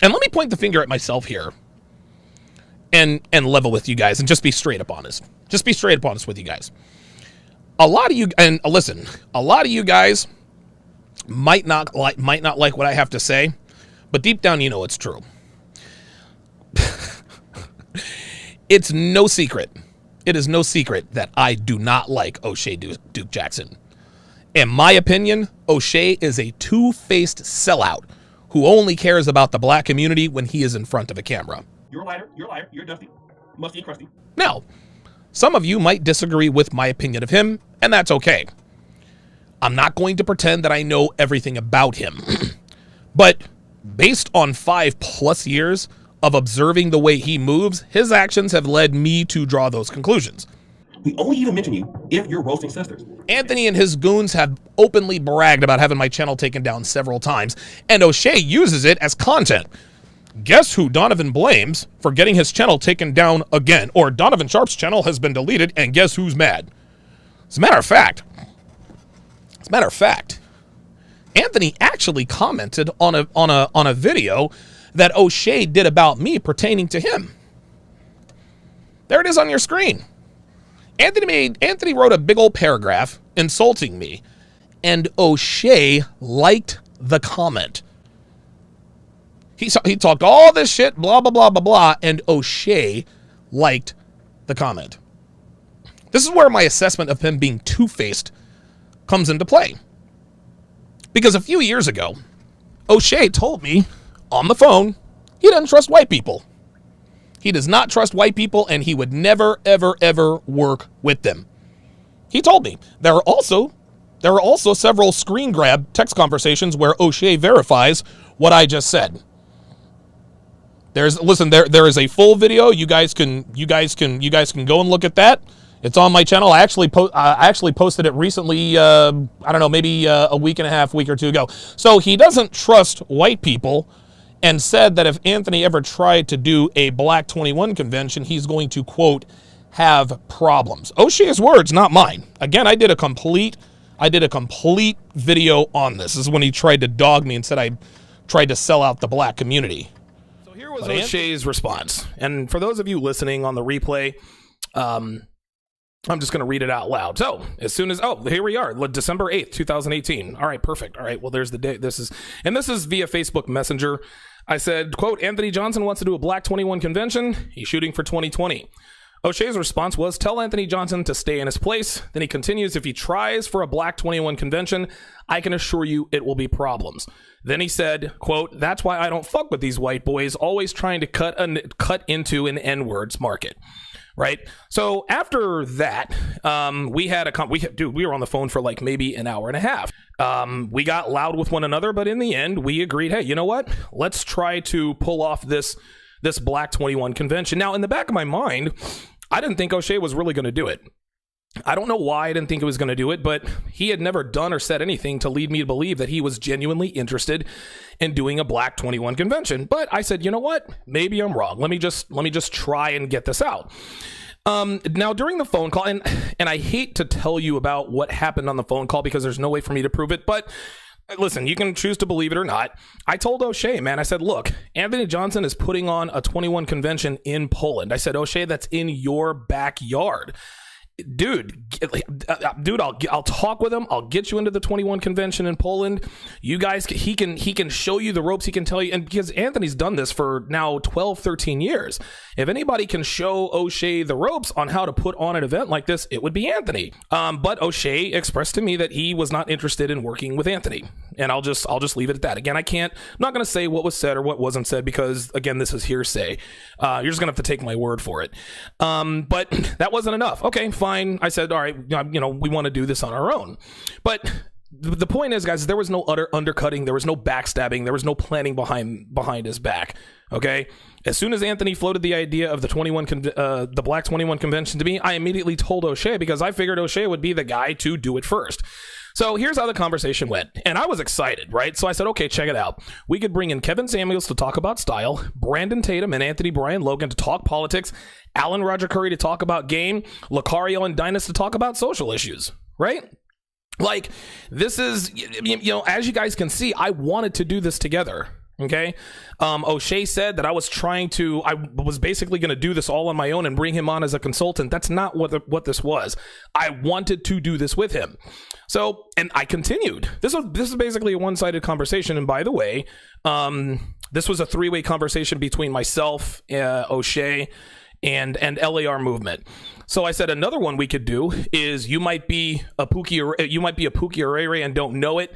And let me point the finger at myself here and level with you guys and just be straight up honest. Just be straight up honest with you guys. A lot of you, and listen, a lot of you guys might not like what I have to say, but deep down you know it's true. It's no secret. It is no secret that I do not like O'Shea Duke Jackson. In my opinion, O'Shea is a two-faced sellout who only cares about the black community when he is in front of a camera. You're a liar, you're dusty, musty and crusty. Now, some of you might disagree with my opinion of him, and that's okay. I'm not going to pretend that I know everything about him. But based on 5+ years of observing the way he moves, his actions have led me to draw those conclusions. We only even mention you if you're roasting sisters. Anthony and his goons have openly bragged about having my channel taken down several times, and O'Shea uses it as content. Guess who Donovan blames for getting his channel taken down again? Or Donovan Sharpe's channel has been deleted, and guess who's mad? As a matter of fact, Anthony actually commented on a video that O'Shea did about me pertaining to him. There it is on your screen. Anthony wrote a big old paragraph insulting me, and O'Shea liked the comment. He talked all this shit, blah, blah, blah, blah, blah, and O'Shea liked the comment. This is where my assessment of him being two-faced comes into play. Because a few years ago, O'Shea told me on the phone he doesn't trust white people. He does not trust white people, and he would never, ever, ever work with them. He told me. There are also several screen grab text conversations where O'Shea verifies what I just said. There is a full video. You guys can go and look at that. It's on my channel. I actually posted it recently. I don't know, maybe a week or two ago. So he doesn't trust white people, and said that if Anthony ever tried to do a Black 21 convention, he's going to, quote, have problems. O'Shea's words, not mine. Again, I did a complete video on this. This is when he tried to dog me and said I tried to sell out the black community. So here was O'Shea's response. And for those of you listening on the replay, I'm just going to read it out loud. So, as soon as, here we are, December 8th, 2018. All right, perfect. All right, well, there's the date. This is via Facebook Messenger. I said, quote, Anthony Johnson wants to do a Black 21 convention. He's shooting for 2020. O'Shea's response was, tell Anthony Johnson to stay in his place. Then he continues, if he tries for a Black 21 convention, I can assure you it will be problems. Then he said, quote, that's why I don't fuck with these white boys, always trying to cut into an N-words market. Right. So after that, we were on the phone for like maybe an hour and a half. We got loud with one another, but in the end, we agreed, hey, you know what? Let's try to pull off this Black 21 convention. Now, in the back of my mind, I didn't think O'Shea was really going to do it. I don't know why I didn't think he was going to do it, but he had never done or said anything to lead me to believe that he was genuinely interested in doing a Black 21 convention. But I said, you know what? Maybe I'm wrong. Let me just try and get this out. Now during the phone call, and I hate to tell you about what happened on the phone call because there's no way for me to prove it, but listen, you can choose to believe it or not. I told O'Shea, man, I said, look, Anthony Johnson is putting on a 21 convention in Poland. I said, O'Shea, that's in your backyard. Dude, I'll talk with him. I'll get you into the 21 convention in Poland. You guys, he can show you the ropes. He can tell you, and because Anthony's done this for now 12, 13 years. If anybody can show O'Shea the ropes on how to put on an event like this, it would be Anthony. But O'Shea expressed to me that he was not interested in working with Anthony, and I'll just leave it at that. Again, I'm not going to say what was said or what wasn't said because again, this is hearsay. You're just gonna have to take my word for it. But that wasn't enough. Okay, fine. I said, all right, we want to do this on our own. But the point is, guys, there was no utter undercutting. There was no backstabbing. There was no planning behind his back. Okay. As soon as Anthony floated the idea of the Black 21 convention to me, I immediately told O'Shea because I figured O'Shea would be the guy to do it first. So here's how the conversation went. And I was excited, right? So I said, okay, check it out. We could bring in Kevin Samuels to talk about style, Brandon Tatum and Anthony Bryan Logan to talk politics, Alan Roger Curry to talk about game, Lucario and Dynas to talk about social issues, right? Like, this is, as you guys can see, I wanted to do this together. Okay. O'Shea said that I was basically going to do this all on my own and bring him on as a consultant. That's not what this was. I wanted to do this with him. So, and I continued. This is basically a one-sided conversation. And by the way, this was a three-way conversation between myself, O'Shea, and LAR movement. So I said another one we could do is you might be a Pookie Arere and don't know it.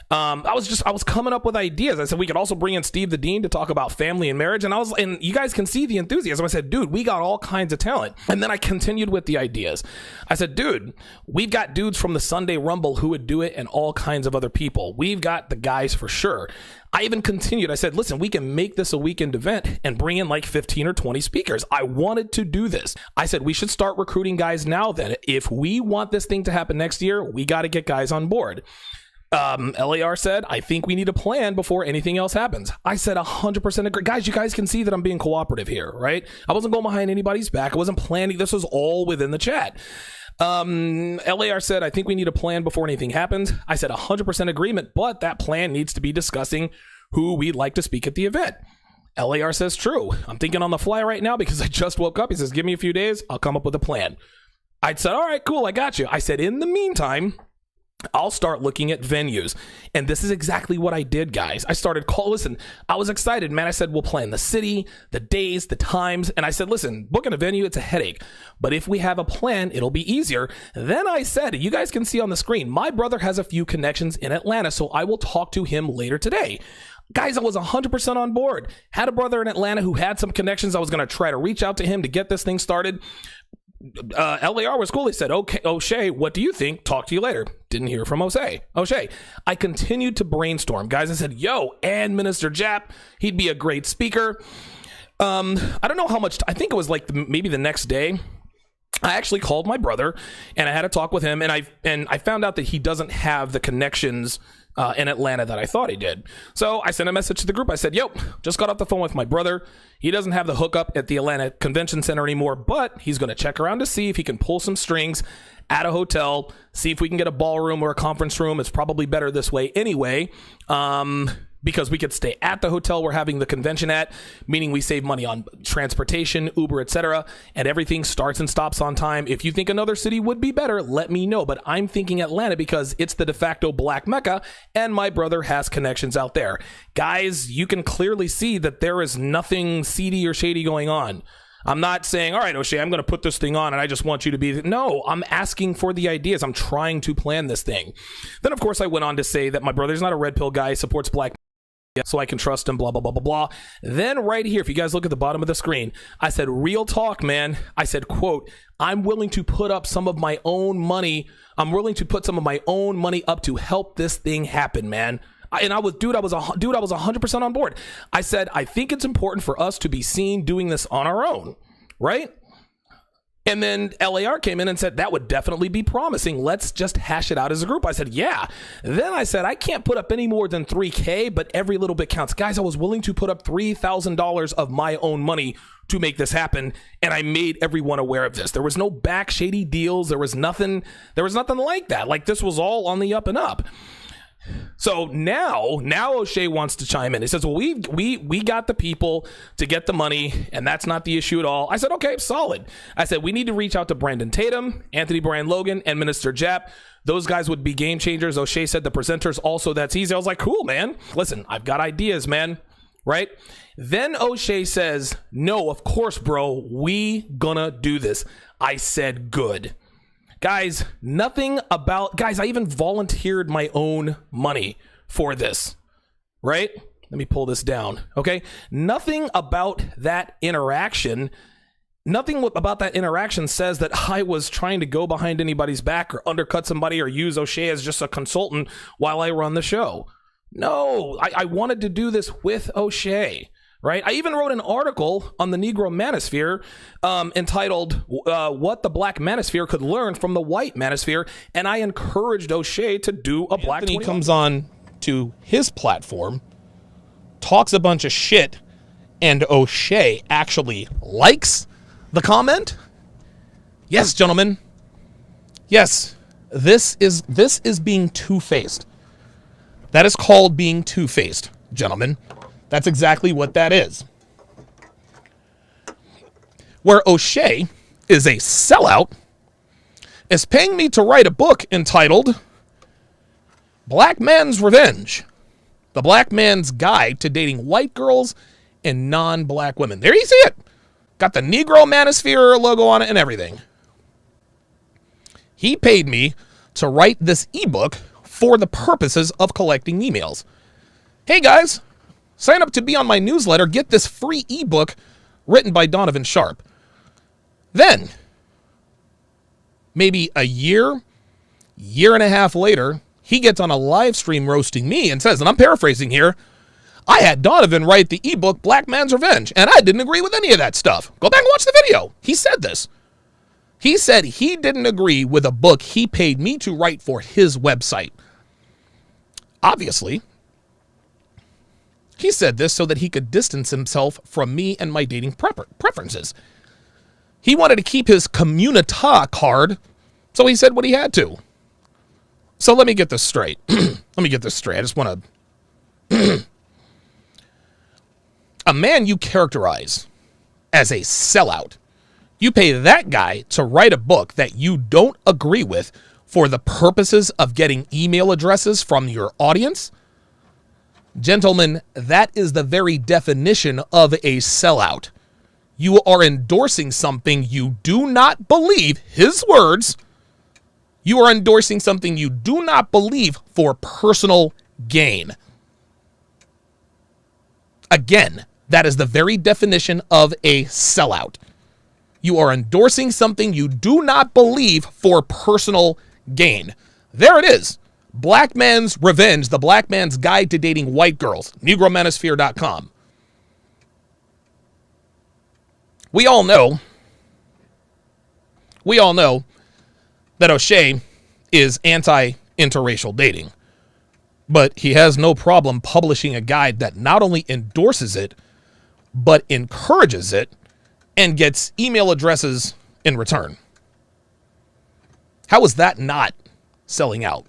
I was coming up with ideas. I said we could also bring in Steve the Dean to talk about family and marriage, and you guys can see the enthusiasm. I said, dude, we got all kinds of talent. And then I continued with the ideas. I said, dude, we've got dudes from the Sunday Rumble who would do it, and all kinds of other people. We've got the guys for sure. I even continued. I said, listen, we can make this a weekend event and bring in like 15 or 20 speakers. I wanted to do this. I said, we should start recruiting guys now then. If we want this thing to happen next year, we got to get guys on board. LAR said, I think we need a plan before anything else happens. I said 100% agree. Guys, you guys can see that I'm being cooperative here, right? I wasn't going behind anybody's back. I wasn't planning. This was all within the chat. LAR said, I think we need a plan before anything happens. I said 100% agreement, but that plan needs to be discussing who we'd like to speak at the event. LAR says, true. I'm thinking on the fly right now because I just woke up. He says, give me a few days. I'll come up with a plan. I said, all right, cool. I got you. I said, in the meantime, I'll start looking at venues. And this is exactly what I did, guys. I started listen, I was excited, man. I said, we'll plan the city, the days, the times. And I said, listen, booking a venue, it's a headache. But if we have a plan, it'll be easier. Then I said, you guys can see on the screen, my brother has a few connections in Atlanta, so I will talk to him later today. Guys, I was 100% on board. Had a brother in Atlanta who had some connections. I was going to try to reach out to him to get this thing started. LAR was cool. He said, okay, O'Shea, what do you think? Talk to you later. Didn't hear from O'Shea. I continued to brainstorm. Guys, I said, yo, and Minister Jap, he'd be a great speaker. I don't know how much, I think it was like maybe the next day. I actually called my brother and I had a talk with him, and I found out that he doesn't have the connections in Atlanta that I thought he did. So I sent a message to the group. I said, yo, just got off the phone with my brother. He doesn't have the hookup at the Atlanta Convention Center anymore, but he's going to check around to see if he can pull some strings at a hotel, see if we can get a ballroom or a conference room. It's probably better this way anyway. Because we could stay at the hotel we're having the convention at, meaning we save money on transportation, Uber, etc., and everything starts and stops on time. If you think another city would be better, let me know. But I'm thinking Atlanta because it's the de facto Black Mecca, and my brother has connections out there. Guys, you can clearly see that there is nothing seedy or shady going on. I'm not saying, all right, O'Shea, I'm going to put this thing on and I just want you to be... No, I'm asking for the ideas. I'm trying to plan this thing. Then, of course, I went on to say that my brother's not a red pill guy. He supports Black so I can trust him, blah, blah, blah, blah, blah. Then right here, if you guys look at the bottom of the screen, I said, real talk, man. I said, quote, I'm willing to put up some of my own money. I'm willing to put some of my own money up to help this thing happen, man. And I was 100% on board. I said, I think it's important for us to be seen doing this on our own, right? And then LAR came in and said, that would definitely be promising. Let's just hash it out as a group. I said, yeah. Then I said, I can't put up any more than $3,000, but every little bit counts. Guys, I was willing to put up $3,000 of my own money to make this happen, and I made everyone aware of this. There was no back shady deals. There was nothing like that. Like, this was all on the up and up. So now O'Shea wants to chime in. He says, well, we got the people to get the money, and that's not the issue at all. I said, okay, solid. I said, we need to reach out to Brandon Tatum, Anthony Brian Logan, and Minister Jap. Those guys would be game changers. O'Shea said the presenters also, that's easy. I was like, cool, man. Listen, I've got ideas, man. Right? Then O'Shea says, no, of course, bro. We gonna do this. I said, good. Guys, I even volunteered my own money for this, right? Let me pull this down, okay? Nothing about that interaction says that I was trying to go behind anybody's back or undercut somebody or use O'Shea as just a consultant while I run the show. No, I wanted to do this with O'Shea. Right? I even wrote an article on the Negro Manosphere entitled What the Black Manosphere Could Learn from the White Manosphere, and I encouraged O'Shea to do a Black 21. He comes on to his platform, talks a bunch of shit, and O'Shea actually likes the comment. Yes, gentlemen. Yes, this is being two-faced. That is called being two-faced, gentlemen. That's exactly what that is. Where O'Shea is a sellout, is paying me to write a book entitled Black Man's Revenge, the Black Man's Guide to Dating White Girls and Non-Black Women. There you see it. Got the Negro Manosphere logo on it and everything. He paid me to write this ebook for the purposes of collecting emails. Hey guys, sign up to be on my newsletter. Get this free ebook written by Donovan Sharpe. Then, maybe a year and a half later, he gets on a live stream roasting me and says, and I'm paraphrasing here, I had Donovan write the ebook Black Man's Revenge, and I didn't agree with any of that stuff. Go back and watch the video. He said this. He said he didn't agree with a book he paid me to write for his website. Obviously, he said this so that he could distance himself from me and my dating preferences. He wanted to keep his communita card, so he said what he had to. So let me get this straight. I just want to... A man you characterize as a sellout, you pay that guy to write a book that you don't agree with for the purposes of getting email addresses from your audience? Gentlemen, that is the very definition of a sellout. You are endorsing something you do not believe, his words, you are endorsing something you do not believe for personal gain. Again, that is the very definition of a sellout. You are endorsing something you do not believe for personal gain. There it is. Black Man's Revenge, the Black Man's Guide to Dating White Girls, negromanosphere.com. We all know that O'Shea is anti-interracial dating, but he has no problem publishing a guide that not only endorses it, but encourages it and gets email addresses in return. How is that not selling out?